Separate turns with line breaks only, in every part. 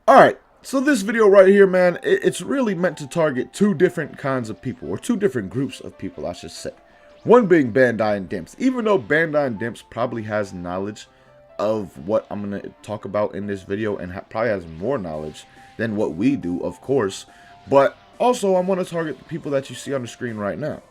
Alright, so this video right here, man, it's really meant to target two different kinds of people, or two different groups of people, I should say. One being Bandai and Dimps. Even though Bandai and Dimps probably has knowledge of what I'm going to talk about in this video, and probably has more knowledge than what we do, of course. But also, I want to target the people that you see on the screen right now.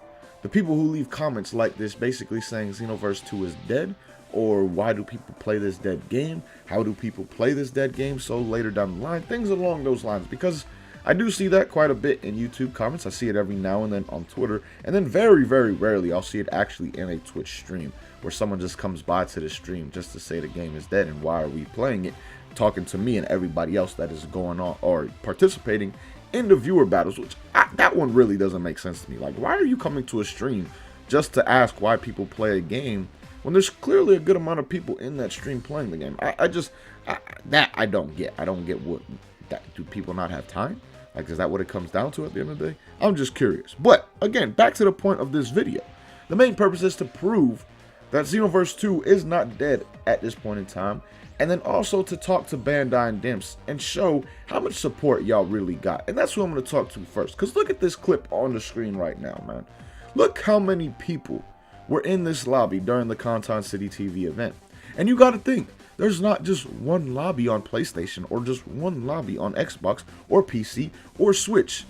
The people who leave comments like this basically saying Xenoverse 2 is dead, or why do people play this dead game? How do people play this dead game so later down the line? Things along those lines, because I do see that quite a bit in YouTube comments. I see it every now and then on Twitter, and then very, very rarely I'll see it actually in a Twitch stream, where someone just comes by to the stream just to say the game is dead and why are we playing it, talking to me and everybody else that is going on or participating in the viewer battles, which that one really doesn't make sense to me. Like, why are you coming to a stream just to ask why people play a game when there's clearly a good amount of people in that stream playing the game? I don't get. I don't get what that. Do people not have time? Like, is that what it comes down to at the end of the day? I'm just curious. But again, back to the point of this video. The main purpose is to prove that Xenoverse 2 is not dead at this point in time, and then also to talk to Bandai and Dimps and show how much support y'all really got. And that's who I'm going to talk to first, because look at this clip on the screen right now, man. Look how many people were in this lobby during the Conton City TV event. And you got to think, there's not just one lobby on PlayStation or just one lobby on Xbox or PC or Switch.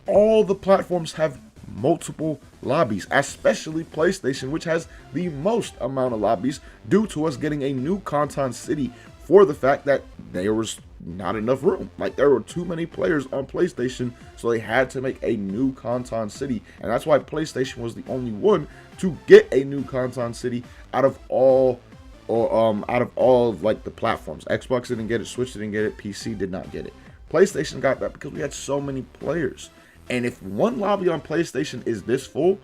All the platforms have multiple lobbies, especially PlayStation, which has the most amount of lobbies due to us getting a new Conton City for the fact that there was not enough room. Like, there were too many players on PlayStation, so they had to make a new Conton City, and that's why PlayStation was the only one to get a new Conton City out of all of like the platforms. Xbox didn't get it, Switch didn't get it, PC did not get it. PlayStation got that because we had so many players. And if one lobby on PlayStation is this full,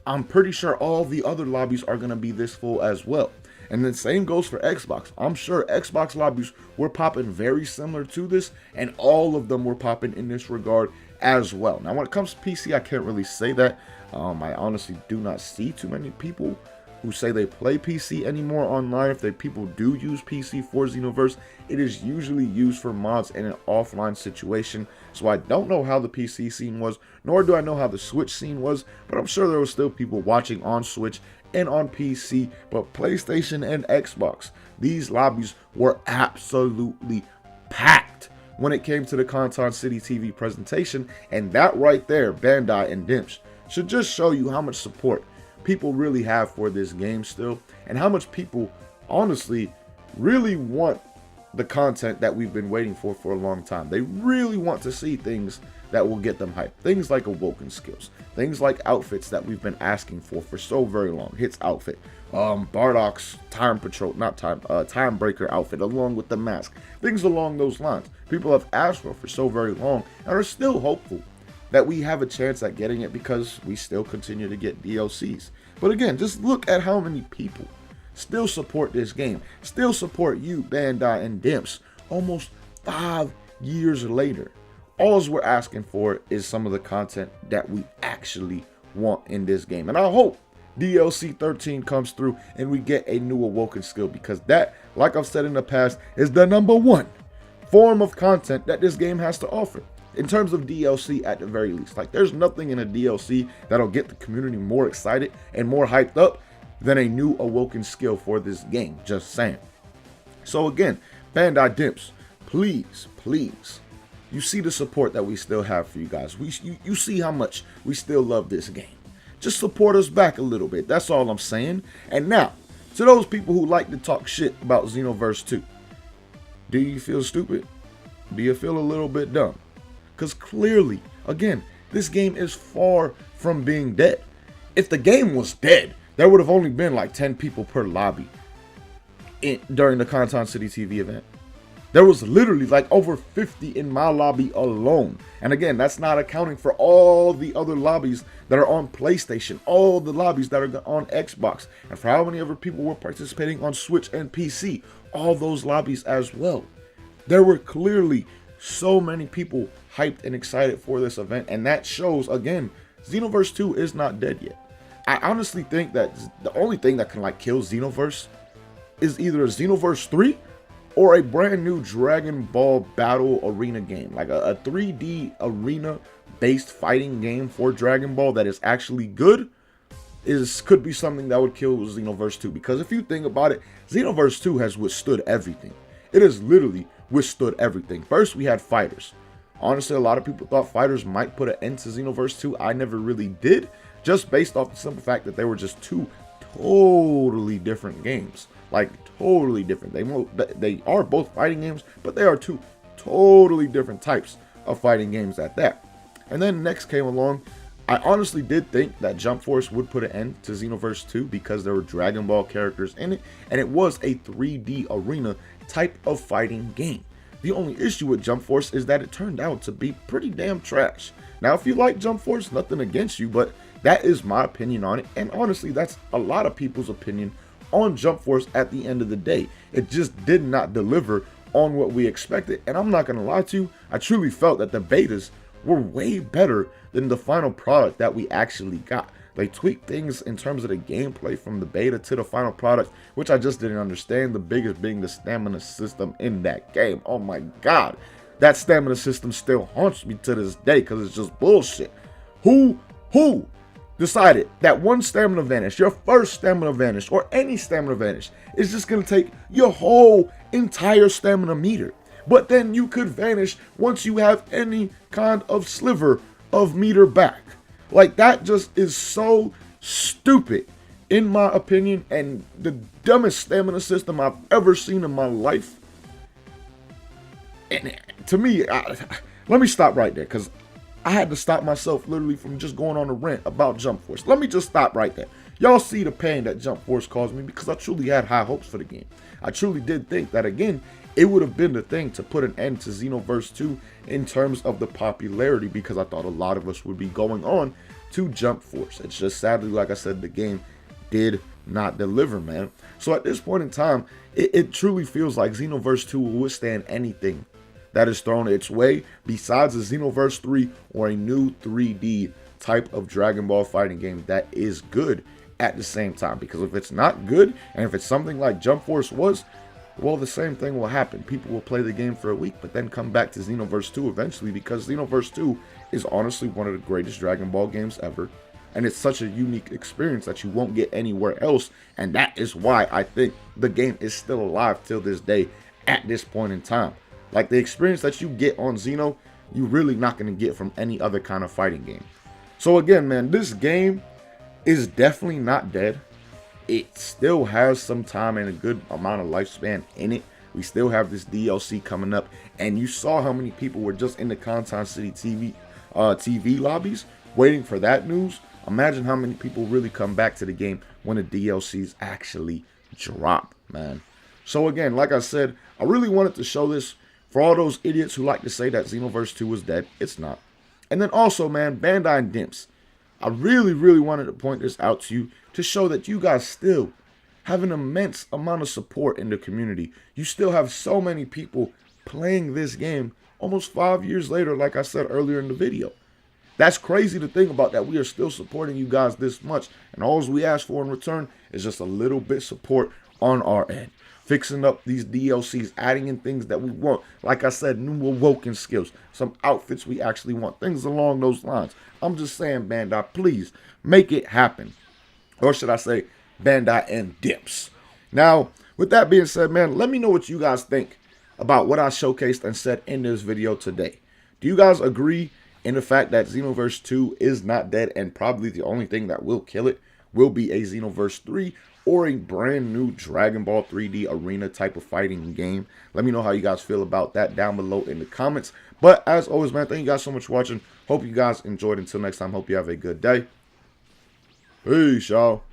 I'm pretty sure all the other lobbies are going to be this full as well. And the same goes for Xbox. I'm sure Xbox lobbies were popping very similar to this, and all of them were popping in this regard as well. Now, when it comes to PC, I can't really say that. I honestly do not see too many people who say they play PC anymore online. If people do use PC for Xenoverse, it is usually used for mods in an offline situation. So I don't know how the PC scene was, nor do I know how the Switch scene was, but I'm sure there were still people watching on Switch and on PC. But PlayStation and Xbox, these lobbies were absolutely packed when it came to the Conton City TV presentation, and that right there, Bandai and Dimps, should just show you how much support people really have for this game still, and how much people honestly really want the content that we've been waiting for a long time. They really want to see things that will get them hyped. Things like awoken skills, things like outfits that we've been asking for so very long. Hit's outfit, Bardock's time breaker outfit along with the mask, things along those lines. People have asked for so very long and are still hopeful that we have a chance at getting it because we still continue to get DLCs. But again, just look at how many people still support this game, still support you, Bandai and Dimps, almost 5 years later. All we're asking for is some of the content that we actually want in this game. And I hope DLC 13 comes through and we get a new awoken skill, because that, like I've said in the past, is the #1 form of content that this game has to offer. In terms of DLC, at the very least. Like, there's nothing in a DLC that'll get the community more excited and more hyped up than a new awoken skill for this game. Just saying. So again, Bandai Dimps, please, you see the support that we still have for you guys. You see how much we still love this game. Just support us back a little bit. That's all I'm saying. And now, to those people who like to talk shit about Xenoverse 2, do you feel stupid? Do you feel a little bit dumb? Because clearly, again, this game is far from being dead. If the game was dead, there would have only been like 10 people per lobby during the Conton City TV event. There was literally like over 50 in my lobby alone. And again, that's not accounting for all the other lobbies that are on PlayStation, all the lobbies that are on Xbox, and for how many other people were participating on Switch and PC, all those lobbies as well. There were clearly so many people hyped and excited for this event, and that shows, again, Xenoverse 2 is not dead yet. I honestly think that the only thing that can like kill Xenoverse is either a Xenoverse 3 or a brand new Dragon Ball Battle Arena game, like a 3D arena based fighting game for Dragon Ball that is actually good, could be something that would kill Xenoverse 2. Because if you think about it, Xenoverse 2 has withstood everything. It has literally withstood everything. First, we had fighters. Honestly, a lot of people thought fighters might put an end to Xenoverse 2. I never really did, just based off the simple fact that they were just two totally different games. Like, totally different. They are both fighting games, but they are two totally different types of fighting games at that. And then next came along, I honestly did think that Jump Force would put an end to Xenoverse 2 because there were Dragon Ball characters in it, and it was a 3D arena type of fighting game. The only issue with Jump Force is that it turned out to be pretty damn trash. Now, if you like Jump Force, nothing against you, but that is my opinion on it, and honestly, that's a lot of people's opinion on Jump Force at the end of the day. It just did not deliver on what we expected, and I'm not gonna lie to you, I truly felt that the betas were way better than the final product that we actually got. They tweaked things in terms of the gameplay from the beta to the final product, which I just didn't understand. The biggest being the stamina system in that game. Oh my god, that stamina system still haunts me to this day because it's just bullshit. Who decided that one stamina vanish, your first stamina vanish, or any stamina vanish, is just going to take your whole entire stamina meter? But then you could vanish once you have any kind of sliver of meter back. Like, that just is so stupid, in my opinion, and the dumbest stamina system I've ever seen in my life. And to me, let me stop right there, because I had to stop myself literally from just going on a rant about Jump Force. Let me just stop right there. Y'all see the pain that Jump Force caused me because I truly had high hopes for the game. I truly did think that, again, it would have been the thing to put an end to Xenoverse 2 in terms of the popularity, because I thought a lot of us would be going on to Jump Force. It's just sadly, like I said, the game did not deliver, man. So at this point in time, it truly feels like Xenoverse 2 will withstand anything that is thrown its way besides a Xenoverse 3 or a new 3D type of Dragon Ball fighting game that is good at the same time. Because if it's not good, and if it's something like Jump Force was, well, the same thing will happen. People will play the game for a week, but then come back to Xenoverse 2 eventually, because Xenoverse 2 is honestly one of the greatest Dragon Ball games ever. And it's such a unique experience that you won't get anywhere else. And that is why I think the game is still alive till this day at this point in time. Like, the experience that you get on Xeno, you're really not going to get from any other kind of fighting game. So again, man, this game is definitely not dead. It still has some time and a good amount of lifespan in it. We still have this DLC coming up, and you saw how many people were just in the Conton City TV lobbies waiting for that news. Imagine how many people really come back to the game when the DLCs actually drop, man. So again, like I said, I really wanted to show this for all those idiots who like to say that Xenoverse 2 is dead. It's not. And then also, man, Bandai and Dimps, I really wanted to point this out to you to show that you guys still have an immense amount of support in the community. You still have so many people playing this game almost 5 years later, like I said earlier in the video. That's crazy to think about, that we are still supporting you guys this much, and all we ask for in return is just a little bit support on our end. Fixing up these DLCs, adding in things that we want. Like I said, new awoken skills, some outfits we actually want, things along those lines. I'm just saying, Bandai, please make it happen. Or should I say, Bandai and Dimps. Now, with that being said, man, let me know what you guys think about what I showcased and said in this video today. Do you guys agree in the fact that Xenoverse 2 is not dead, and probably the only thing that will kill it will be a Xenoverse 3 or a brand new Dragon Ball 3D arena type of fighting game? Let me know how you guys feel about that down below in the comments. But as always, man, thank you guys so much for watching. Hope you guys enjoyed. Until next time, hope you have a good day. Peace, y'all.